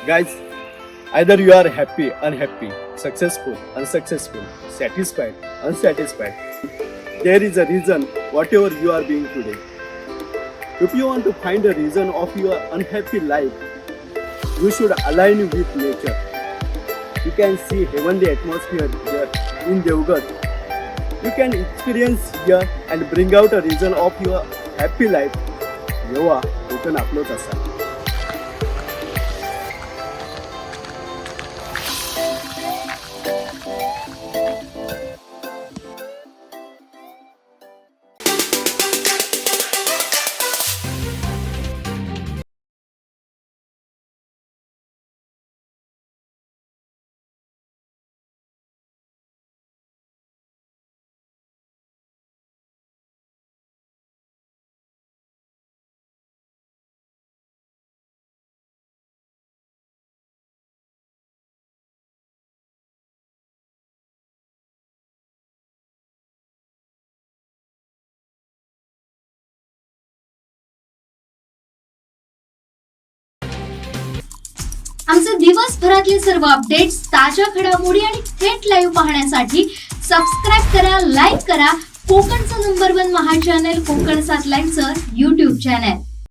Guys, either you are happy, unhappy, successful, unsuccessful, satisfied, unsatisfied. There is a reason whatever you are being today. If you want to find a reason of your unhappy life, you should align with nature. You can see heavenly atmosphere here in Jagभर. You can experience here and bring out a reason of your happy life. जेव्हा कोकण आपलंच असा. आमचे दिवसभरातले सर्व updates, ताज्या घडामोडी आणि थेट live पाहण्यासाठी subscribe करा, लाईक करा कोकणचं नंबर 1 महा चॅनल कोकणसाद लाईव्हचं YouTube चॅनल.